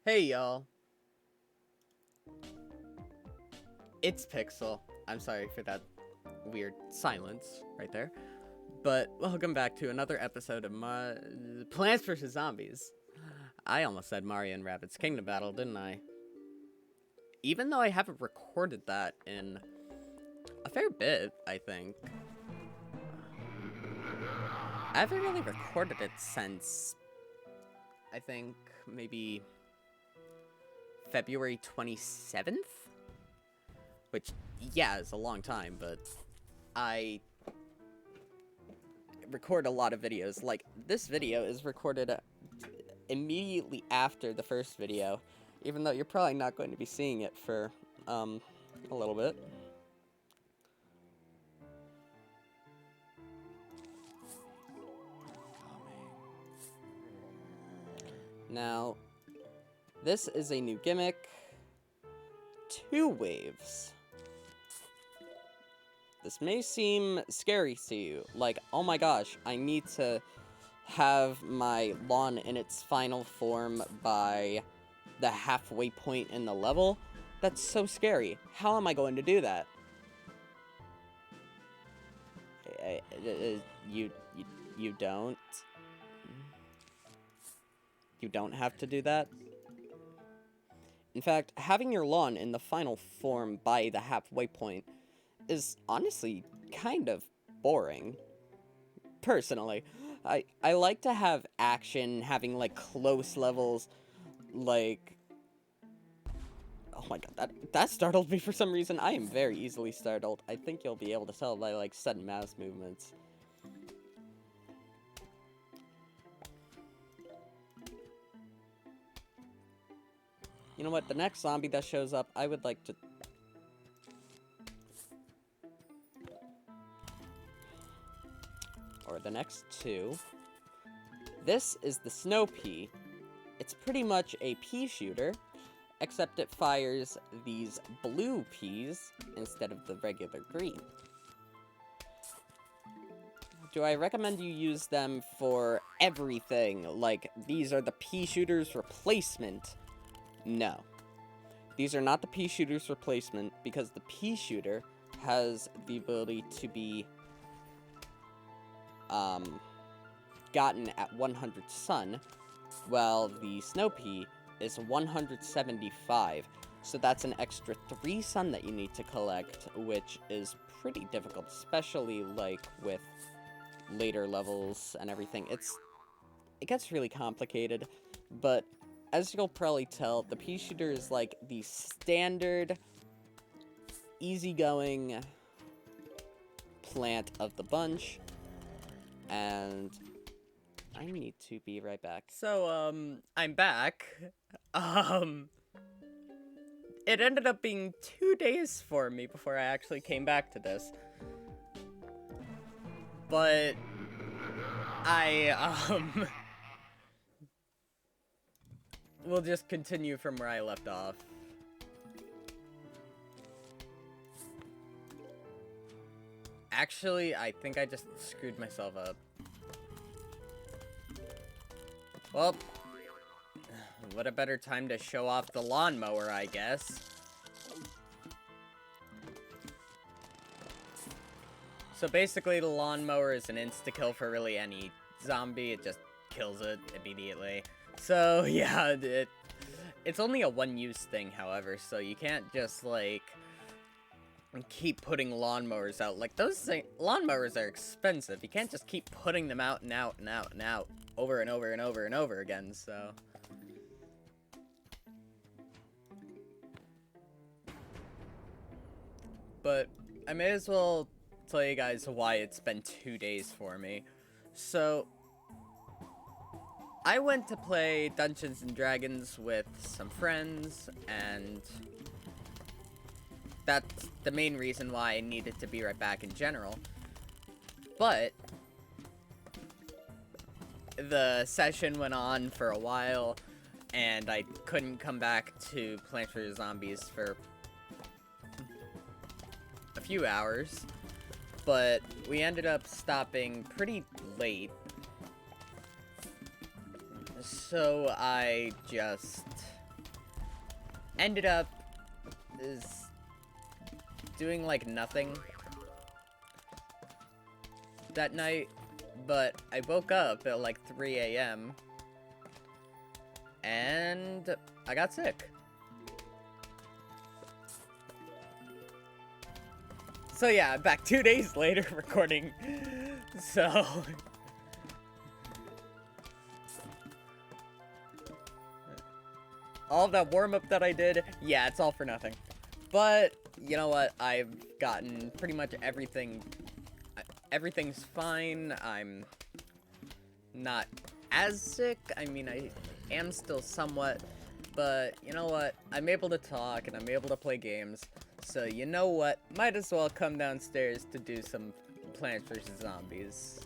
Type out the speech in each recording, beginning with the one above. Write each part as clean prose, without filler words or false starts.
Hey y'all, it's Pixel. I'm sorry for that weird silence right there. But welcome back to another episode of Plants vs. Zombies. I almost said Mario and Rabbids Kingdom Battle, didn't I? Even though I haven't recorded that in a fair bit, I think. I haven't really recorded it since, I think, maybe February 27th? Which, yeah, is a long time, but I record a lot of videos. Like, this video is recorded immediately after the first video, even though you're probably not going to be seeing it for, a little bit. Now, this is a new gimmick. 2 waves. This may seem scary to you, like, oh my gosh, I need to have my lawn in its final form by the halfway point in the level. That's so scary. How am I going to do that? You don't? You don't have to do that? In fact, having your lawn in the final form by the halfway point is honestly kind of boring. Personally, I like to have action, having like close levels, like, oh my god, that startled me for some reason. I am very easily startled. I think you'll be able to tell by like sudden mouse movements. You know what, the next zombie that shows up, I would like to... Or the next two. This is the snow pea. It's pretty much a pea shooter, except it fires these blue peas instead of the regular green. Do I recommend you use them for everything? Like, these are the pea shooter's replacement? No. These are not the pea shooter's replacement, because the pea shooter has the ability to be gotten at 100 sun, while the snow pea is 175. So that's an extra 3 sun that you need to collect, which is pretty difficult, especially like with later levels and everything. It gets really complicated, but as you'll probably tell, the pea shooter is like the standard easygoing plant of the bunch, and I need to be right back. So, I'm back. It ended up being 2 days for me before I actually came back to this. But I, we'll just continue from where I left off. Actually, I think I just screwed myself up. Well, what a better time to show off the lawnmower, I guess. So basically, the lawnmower is an insta-kill for really any zombie. It just kills it immediately. So, yeah, it's only a one-use thing, however, so you can't just, like, keep putting lawnmowers out. Like, lawnmowers are expensive. You can't just keep putting them out and out and out and out over and over and over and over again, so... But I may as well tell you guys why it's been 2 days for me. So, I went to play Dungeons & Dragons with some friends, and that's the main reason why I needed to be right back in general. But the session went on for a while, and I couldn't come back to Plants vs. Zombies for a few hours. But we ended up stopping pretty late. So I just ended up is doing like nothing that night, but I woke up at like 3 a.m. and I got sick. So yeah, I'm back 2 days later recording, so... all of that warm-up that I did, yeah, it's all for nothing. But, you know what, I've gotten pretty much everything, everything's fine. I'm not as sick. I mean, I am still somewhat, but you know what, I'm able to talk and I'm able to play games. So, you know what, might as well come downstairs to do some Plants vs. Zombies.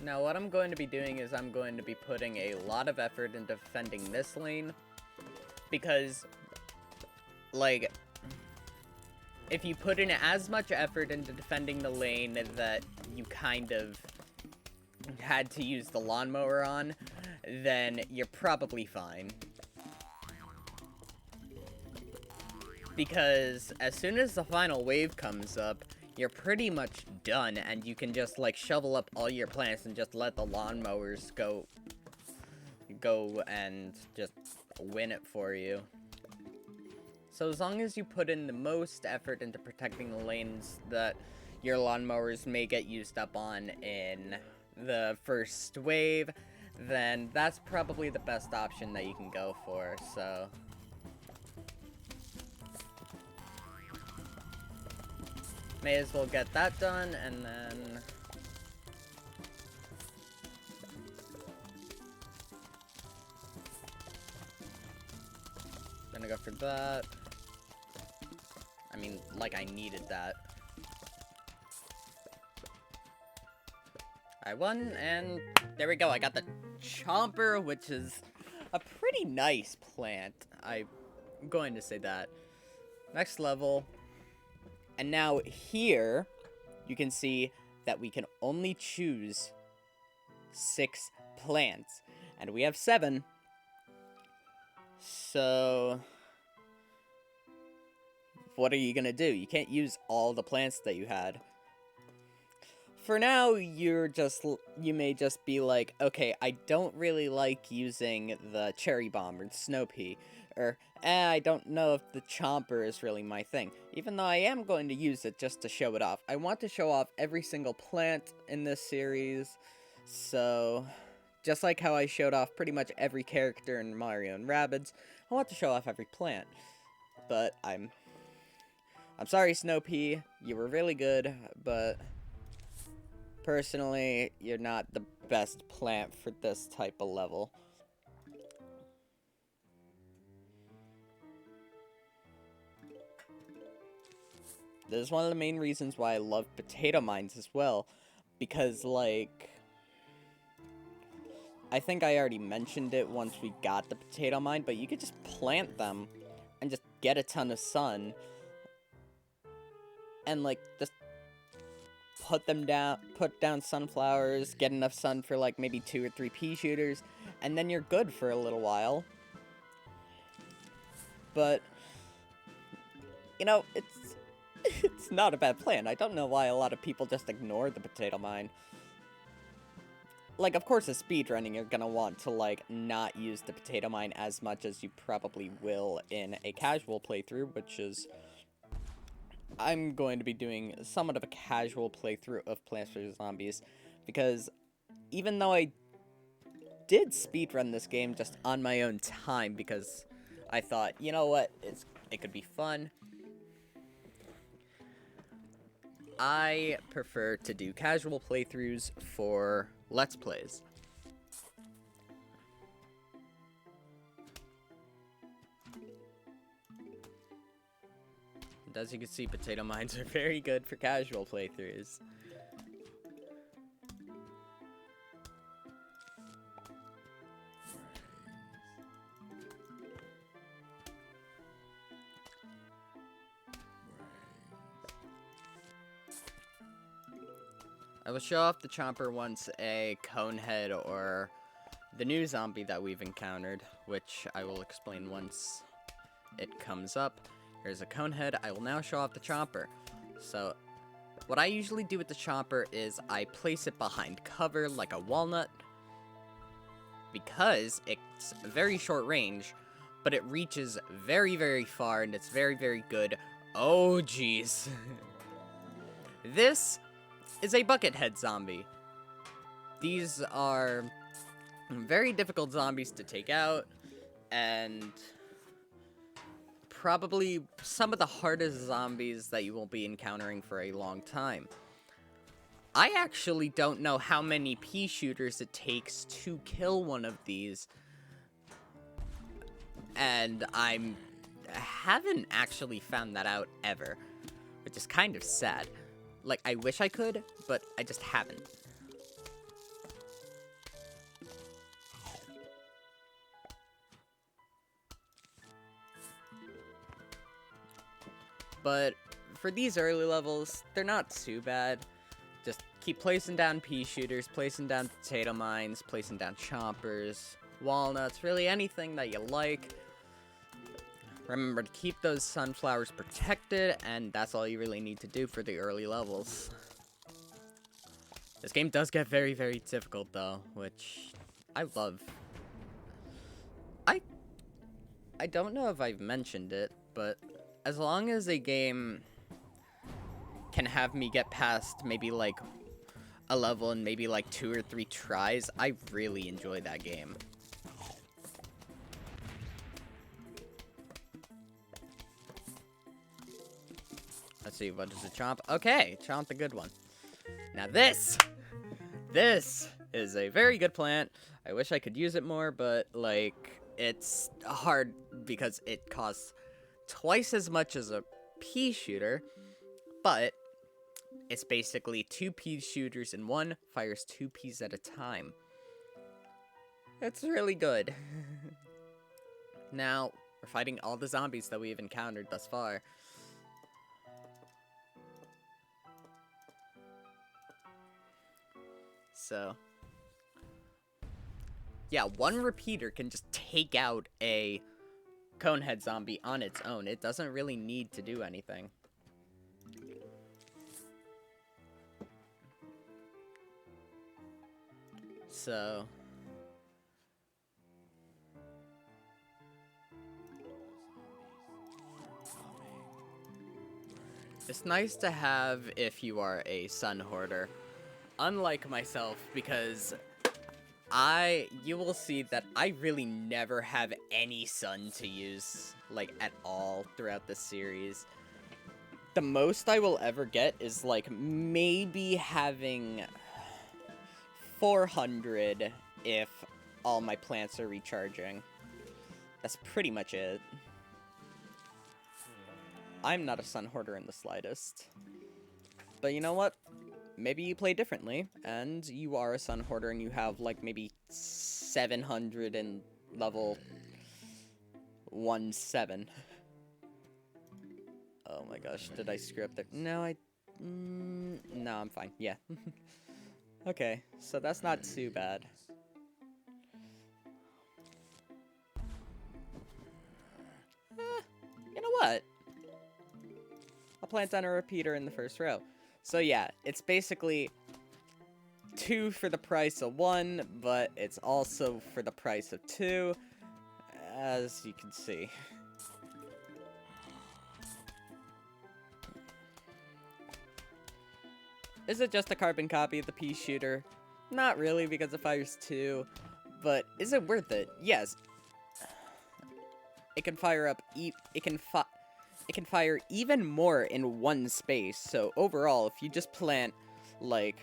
Now, what I'm going to be doing is I'm going to be putting a lot of effort into defending this lane, because, like, if you put in as much effort into defending the lane that you kind of had to use the lawnmower on, then you're probably fine. Because as soon as the final wave comes up, you're pretty much done, and you can just, like, shovel up all your plants and just let the lawnmowers go and just win it for you. So as long as you put in the most effort into protecting the lanes that your lawnmowers may get used up on in the first wave, then that's probably the best option that you can go for, so... may as well get that done, and then... gonna go for that. I mean, like I needed that. I won, and there we go. I got the Chomper, which is a pretty nice plant. I'm going to say that. Next level. And now here, you can see that we can only choose 6 plants. And we have 7. So... what are you gonna do? You can't use all the plants that you had. For now, you may just be like, okay, I don't really like using the Cherry Bomb or the Snow Pea, or, I don't know if the Chomper is really my thing, even though I am going to use it just to show it off. I want to show off every single plant in this series, so, just like how I showed off pretty much every character in Mario and Rabbids, I want to show off every plant. But I'm sorry, Snow Pea, you were really good, but personally, you're not the best plant for this type of level. This is one of the main reasons why I love potato mines as well, because, like, I think I already mentioned it once we got the potato mine, but you could just plant them and just get a ton of sun and, like, just put down sunflowers, get enough sun for, like, maybe 2 or 3 pea shooters, and then you're good for a little while. But, you know, it's not a bad plan. I don't know why a lot of people just ignore the potato mine. Like, of course, as speedrunning, you're gonna want to, like, not use the potato mine as much as you probably will in a casual playthrough, which is... I'm going to be doing somewhat of a casual playthrough of Plants vs. Zombies, because even though I did speedrun this game just on my own time, because I thought, you know what, it could be fun, I prefer to do casual playthroughs for Let's Plays. And as you can see, potato mines are very good for casual playthroughs. I will show off the Chomper once a Conehead or the new zombie that we've encountered, which I will explain once it comes up. Here's a Conehead. I will now show off the Chomper. So, what I usually do with the Chomper is I place it behind cover like a walnut, because it's very short range, but it reaches very, very far, and it's very, very good. Oh, jeez. This is a Buckethead zombie. These are very difficult zombies to take out, and probably some of the hardest zombies that you will be encountering for a long time. I actually don't know how many pea shooters it takes to kill one of these, and I haven't actually found that out ever, which is kind of sad. Like, I wish I could, but I just haven't. But for these early levels, they're not too bad. Just keep placing down pea shooters, placing down potato mines, placing down chompers, walnuts, really anything that you like. Remember to keep those sunflowers protected, and that's all you really need to do for the early levels. This game does get very, very difficult though, which I love. I don't know if I've mentioned it, but as long as a game can have me get past maybe like a level in maybe like 2 or 3 tries, I really enjoy that game. Let's see, what does it chomp? Okay, chomp the good one. Now this is a very good plant. I wish I could use it more, but like it's hard because it costs twice as much as a pea shooter, but it's basically 2 pea shooters in one, fires 2 peas at a time. It's really good. Now, we're fighting all the zombies that we've encountered thus far. So, yeah, one repeater can just take out a Conehead zombie on its own. It doesn't really need to do anything. So, it's nice to have if you are a sun hoarder. Unlike myself, because you will see that I really never have any sun to use, like, at all throughout the series. The most I will ever get is, like, maybe having 400 if all my plants are recharging. That's pretty much it. I'm not a sun hoarder in the slightest. But you know what? Maybe you play differently, and you are a sun hoarder and you have, like, maybe 700 in level 1-7. Oh my gosh, did I screw up there? No, no, I'm fine, yeah. Okay, so that's not too bad. You know what? I'll plant down a repeater in the first row. So yeah, it's basically 2 for the price of 1, but it's also for the price of 2, as you can see. Is it just a carbon copy of the pea shooter? Not really, because it fires 2, but is it worth it? Yes. It can fire up, it can fire even more in one space, so overall, if you just plant, like,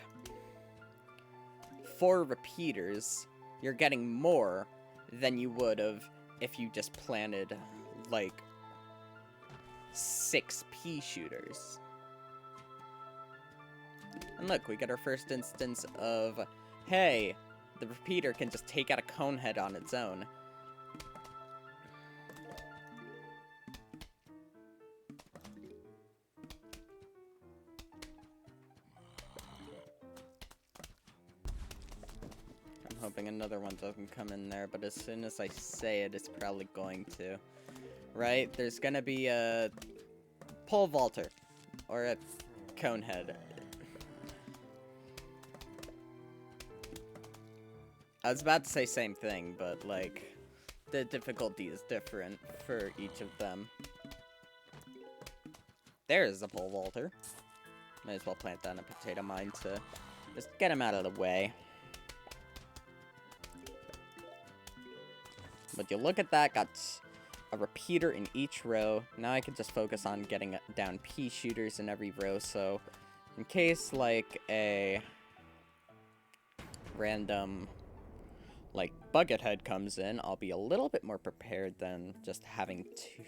4 repeaters, you're getting more than you would have if you just planted, like, 6 pea shooters. And look, we get our first instance of, hey, the repeater can just take out a Conehead on its own. hoping another one doesn't come in there, but as soon as I say it, it's probably going to. Right? There's gonna be a pole vaulter. Or a conehead. I was about to say same thing, but, like, the difficulty is different for each of them. There's the pole vaulter. Might as well plant down a potato mine to just get him out of the way. But you look at that, got a repeater in each row. Now I can just focus on getting down pea shooters in every row, so in case, like, a random, like, bucket head comes in, I'll be a little bit more prepared than just having to...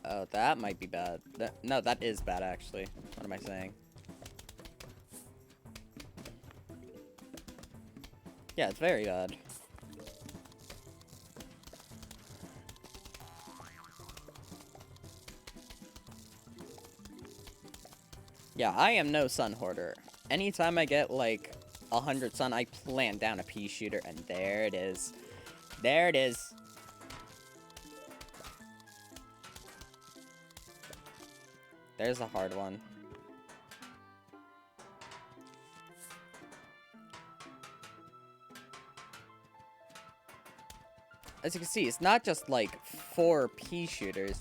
Oh, that might be bad. No, that is bad, actually. What am I saying? Yeah, it's very bad. Yeah, I am no sun hoarder. Anytime I get, like, 100 sun, I plant down a pea shooter, and there it is. There it is. There's a hard one. As you can see, it's not just, like, 4 pea shooters.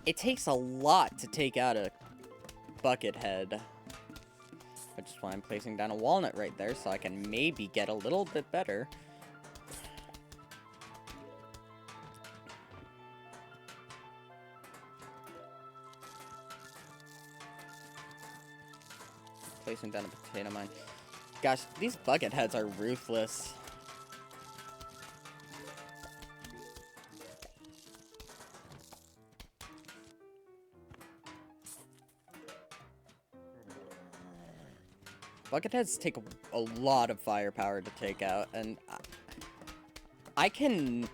It takes a lot to take out a bucket head. Which is why I'm placing down a walnut right there, so I can maybe get a little bit better. Placing down a potato mine. Gosh, these bucket heads are ruthless. Bucket heads take a lot of firepower to take out, and I can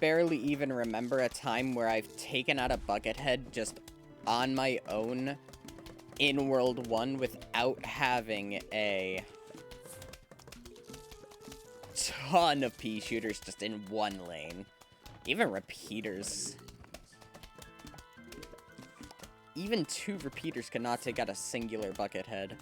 barely even remember a time where I've taken out a bucket head just on my own in World 1 without having a ton of pea shooters just in one lane. Even repeaters. Even 2 repeaters cannot take out a singular bucket head.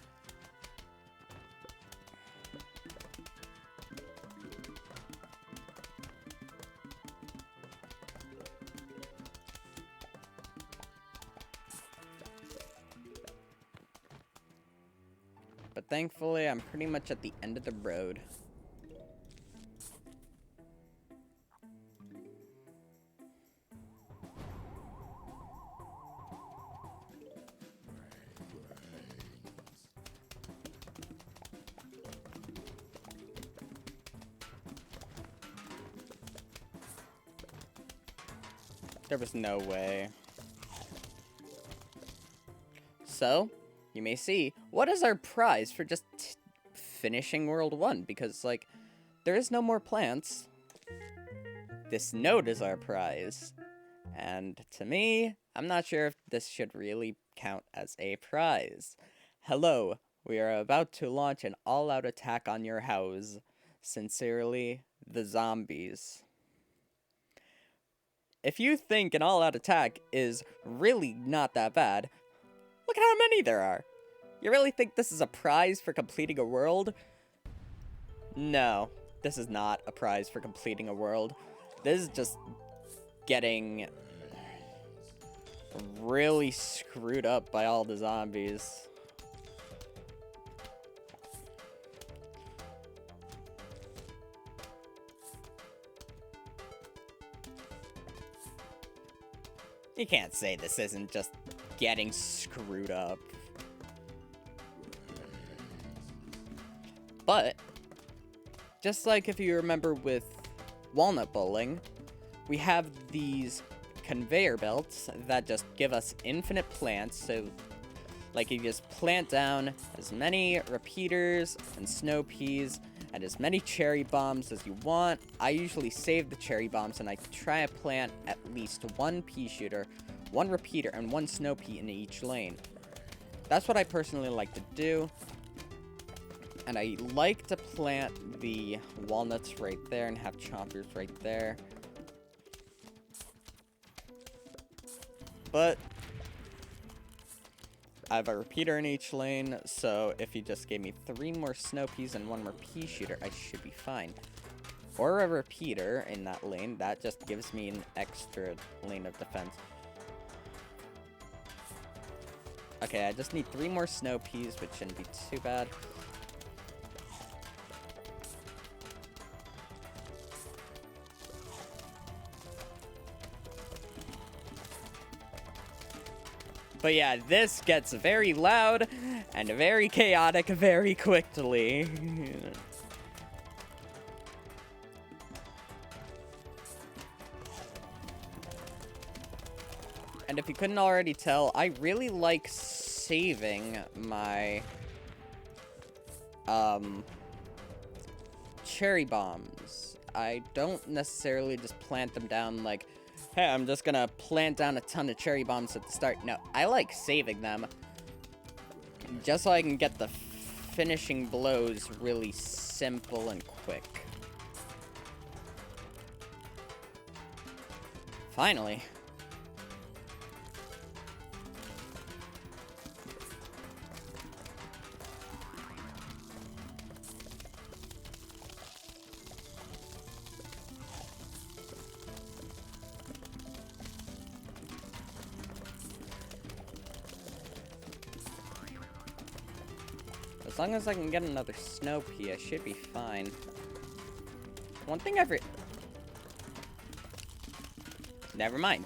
But thankfully, I'm pretty much at the end of the road. There was no way. So, you may see, what is our prize for just finishing World 1? Because, like, there is no more plants. This node is our prize. And to me, I'm not sure if this should really count as a prize. Hello, we are about to launch an all-out attack on your house. Sincerely, the zombies. If you think an all-out attack is really not that bad, look at how many there are. You really think this is a prize for completing a world? No, this is not a prize for completing a world. This is just getting really screwed up by all the zombies. You can't say this isn't just getting screwed up. But, just like if you remember with walnut bowling, we have these conveyor belts that just give us infinite plants. So, like, you just plant down as many repeaters and snow peas and as many cherry bombs as you want. I usually save the cherry bombs and I try to plant at least 1 pea shooter one repeater and one snow pea in each lane. That's what I personally like to do. And I like to plant the walnuts right there and have chompers right there. But I have a repeater in each lane, so if he just gave me 3 more snow peas and 1 more pea shooter, I should be fine. Or a repeater in that lane, that just gives me an extra lane of defense. Okay, I just need 3 more snow peas, which shouldn't be too bad. But yeah, this gets very loud and very chaotic very quickly. And if you couldn't already tell, I really like saving my cherry bombs. I don't necessarily just plant them down like, hey, I'm just gonna plant down a ton of cherry bombs at the start. No, I like saving them just so I can get the finishing blows really simple and quick. Finally. As long as I can get another snow pea, I should be fine. One thing Never mind.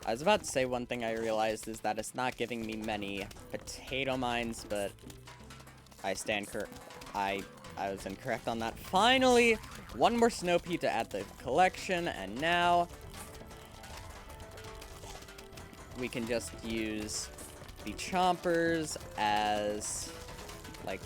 I was about to say one thing I realized is that it's not giving me many potato mines, but I stand I was incorrect on that. Finally, 1 more snow pea to add to the collection, and now we can just use the chompers as like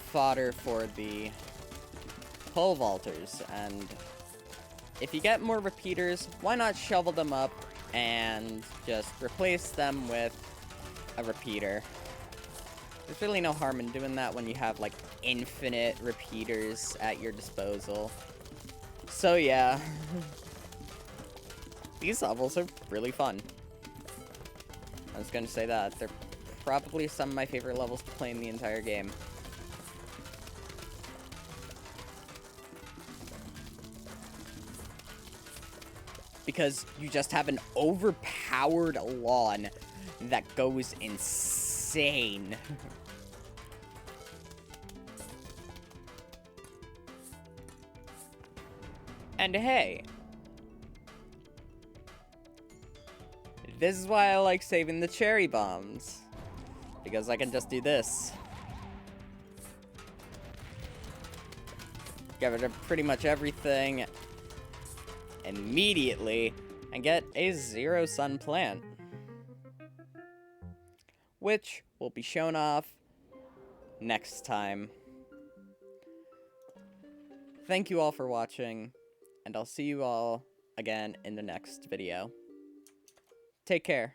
fodder for the pole vaulters. And if you get more repeaters, why not shovel them up and just replace them with a repeater? There's really no harm in doing that when you have like infinite repeaters at your disposal. So yeah, these levels are really fun. I was gonna say that. They're probably some of my favorite levels to play in the entire game. Because you just have an overpowered lawn that goes insane. And hey, this is why I like saving the cherry bombs. Because I can just do this. Get rid of pretty much everything immediately and get a 0 sun plant. Which will be shown off next time. Thank you all for watching, and I'll see you all again in the next video. Take care.